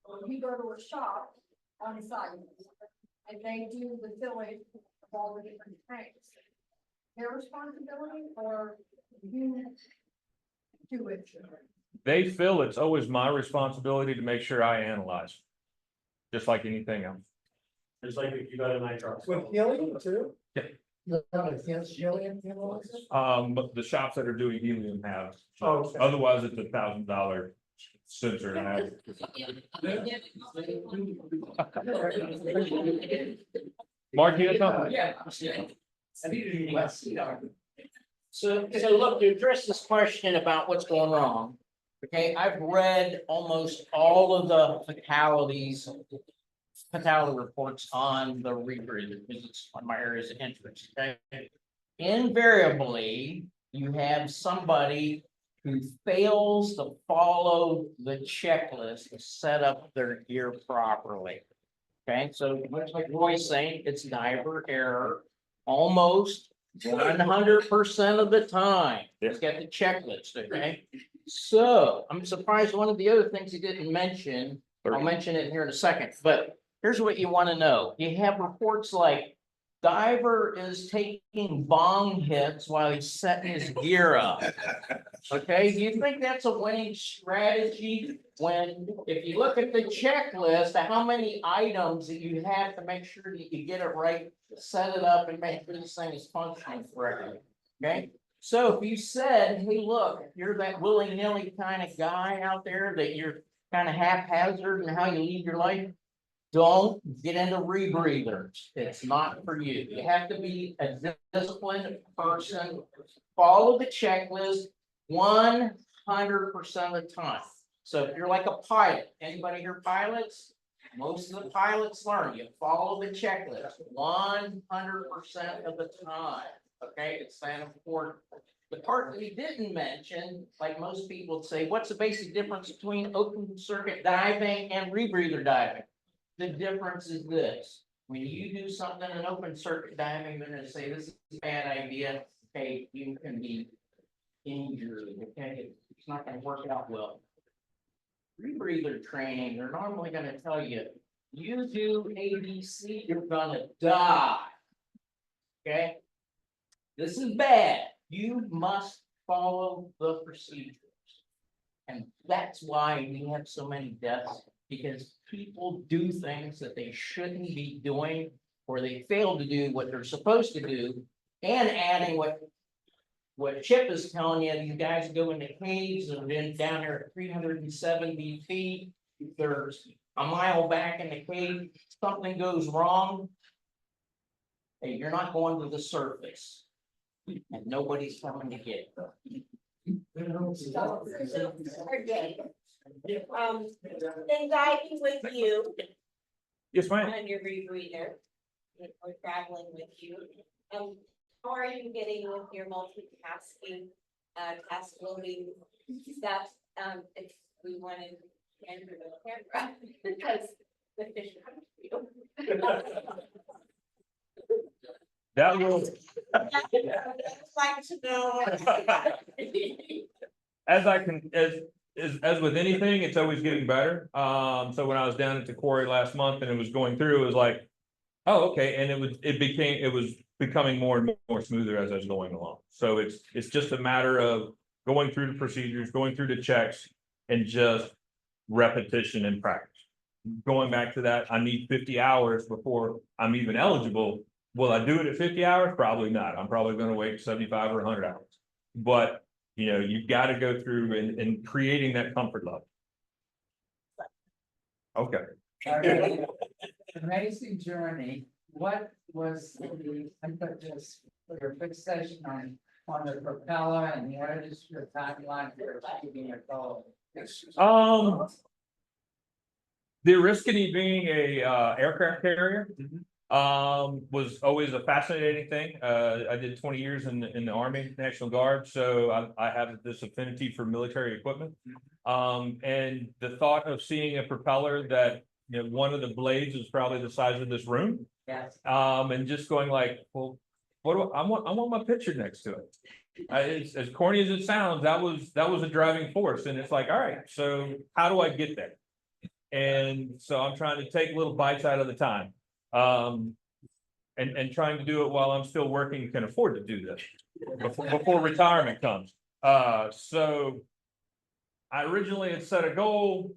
When you go to a shop on site and they do the filling of all the different tanks, their responsibility or you do it? They feel it's always my responsibility to make sure I analyze. Just like anything else. It's like if you got a nitro. With helium too? Yeah. Against helium analysis? But the shops that are doing helium have, Oh, okay. otherwise it's $1,000 sensor. And Mark, you got something? So look, to address this question about what's going wrong, okay, I've read almost all of the fatality reports on the rebreather, because it's one of my areas of interest, okay? Invariably, you have somebody who fails to follow the checklist to set up their gear properly. Okay, so much like Roy's saying, it's diver error almost 100% of the time. Let's get the checklist, okay? So I'm surprised one of the other things he didn't mention, I'll mention it here in a second, but here's what you want to know. You have reports like diver is taking bong hits while he's setting his gear up. Okay, do you think that's a winning strategy when, if you look at the checklist, how many items that you have to make sure that you get it right, set it up and make sure this thing is functioning correctly, okay? So if you said, hey, look, you're that willy-nilly kind of guy out there that you're kind of haphazard in how you lead your life, don't get into rebreathers. It's not for you. You have to be a disciplined person, follow the checklist 100% of the time. So if you're like a pilot, anybody here pilots? Most of the pilots learn, you follow the checklist 100% of the time. Okay, it's that important. The part that he didn't mention, like most people would say, what's the basic difference between open circuit diving and rebreather diving? The difference is this: when you do something in open circuit diving, they're going to say this is a bad idea. Okay, you can be injured. Okay, it's not going to work out well. Rebreather training, they're normally going to tell you, you do ABC, you're going to die. Okay, this is bad. You must follow the procedures, and that's why we have so many deaths. Because people do things that they shouldn't be doing or they failed to do what they're supposed to do, and adding what Chip is telling you, you guys go into caves and then down there at 370 feet, there's a mile back in the cave, something goes wrong. Hey, you're not going to the surface, and nobody's coming to get you. Then diving with you Yes, ma'am. on your rebreather, or traveling with you. How are you getting with your multitasking, task loading stuff? If we wanted to enter the camera, because the fish are you. That will, I'd like to know. as I can, as with anything, it's always getting better. So when I was down at the quarry last month and it was going through, it was like, oh, okay, and it was becoming more and more smoother as I was going along. So it's just a matter of going through the procedures, going through the checks, and just repetition and practice. Going back to that, I need 50 hours before I'm even eligible. Will I do it at 50 hours? Probably not. I'm probably going to wait 75 or 100 hours. But you know, you've got to go through and creating that comfort level. Okay. Amazing journey. What was the impetus for your fixation on the propeller, and what is your timeline for achieving your goal? The Oriskany being a aircraft carrier was always a fascinating thing. I did 20 years in the Army National Guard, so I have this affinity for military equipment. And the thought of seeing a propeller that, you know, one of the blades is probably the size of this room. Yes. And just going like, well, what do I want my picture next to it. It's, as corny as it sounds, that was a driving force. And it's like, all right, so how do I get there? And so I'm trying to take little bites out of the time. And trying to do it while I'm still working and can afford to do this before retirement comes. So I originally had set a goal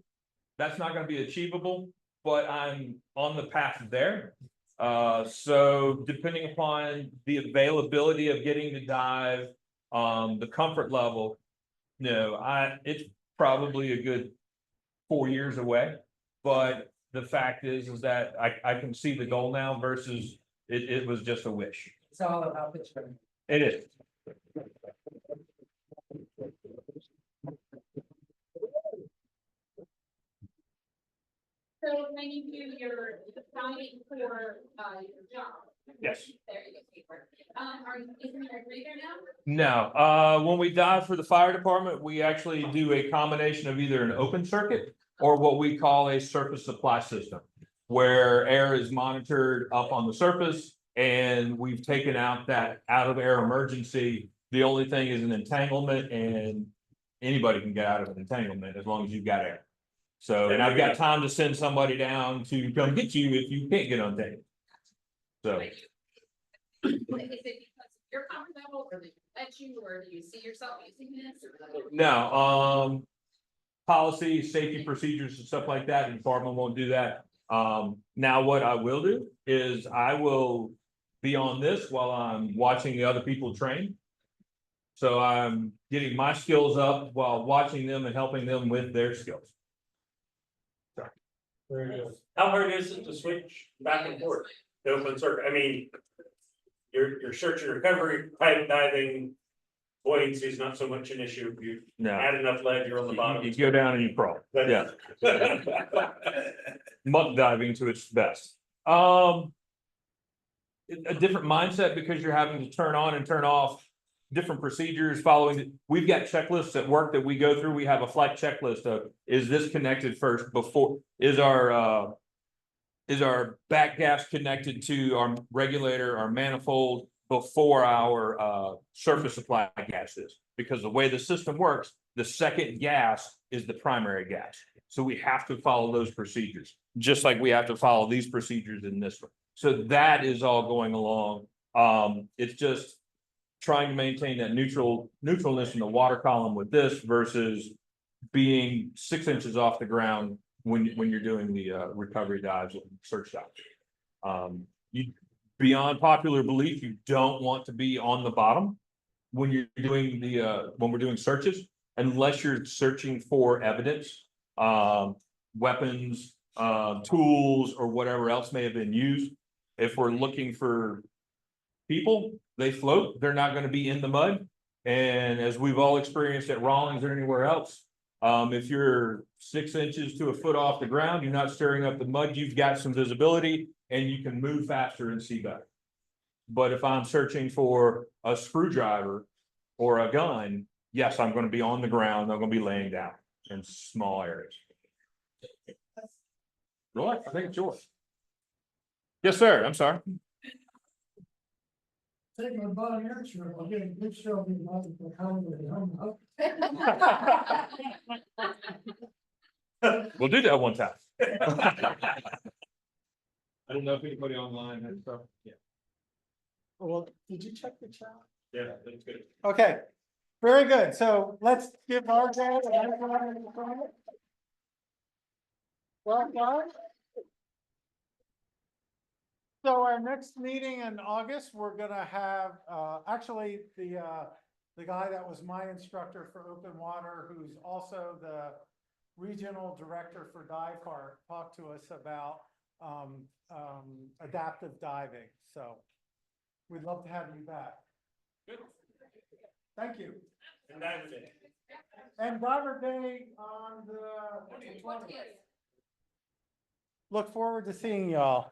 that's not going to be achievable, but I'm on the path there. So depending upon the availability of getting to dive, the comfort level, it's probably a good 4 years away. But the fact is that I can see the goal now versus it was just a wish. It's all about the journey. It is. So when you do your applying for your job. Yes. There you go. Isn't there a breather now? No, when we dive for the fire department, we actually do a combination of either an open circuit or what we call a surface supply system, where air is monitored up on the surface, and we've taken out that out of air emergency. The only thing is an entanglement, and anybody can get out of an entanglement as long as you've got air. So, and I've got time to send somebody down to come get you if you can't get untangled. So. Is it because you're comfortable, or they let you, or do you see yourself using this? No, policy, safety procedures and stuff like that, the department won't do that. Now what I will do is I will be on this while I'm watching the other people train. So I'm getting my skills up while watching them and helping them with their skills. How hard is it to switch back and forth, the open circuit? I mean, your search and recovery, pipe diving, buoyancy is not so much an issue. You add enough lead, you're on the bottom. You go down and you crawl. Yeah. Muck diving to its best. A different mindset because you're having to turn on and turn off different procedures following. We've got checklists at work that we go through. We have a flight checklist of, is this connected first before, is our back gas connected to our regulator, our manifold before our surface supply gas is, because the way the system works, the second gas is the primary gas. So we have to follow those procedures, just like we have to follow these procedures in this one. So that is all going along. It's just trying to maintain that neutralness in the water column with this versus being 6 inches off the ground when you're doing the recovery dives and search dives. beyond popular belief, you don't want to be on the bottom when you're doing when we're doing searches, unless you're searching for evidence, weapons, tools, or whatever else may have been used. If we're looking for people, they float, they're not gonna be in the mud. And as we've all experienced at Rawlings or anywhere else, if you're 6 inches to a foot off the ground, you're not stirring up the mud, you've got some visibility and you can move faster and see better. But if I'm searching for a screwdriver or a gun, yes, I'm gonna be on the ground, I'm gonna be laying down in small areas. Roy, I think it's yours. Yes, sir, I'm sorry. Taking a bottom answer, I'm getting good show. We'll do that one time. I don't know if anybody online has stuff. Yeah. Well, did you check the chat? Yeah, that's good. Okay, very good. So let's give RJ and everyone in the front. Well done. So our next meeting in August, we're gonna have, actually, the guy that was my instructor for open water, who's also the regional director for Dive Rite, talked to us about adaptive diving. So we'd love to have you back. Thank you. And Diver Day on the 20th. Look forward to seeing y'all.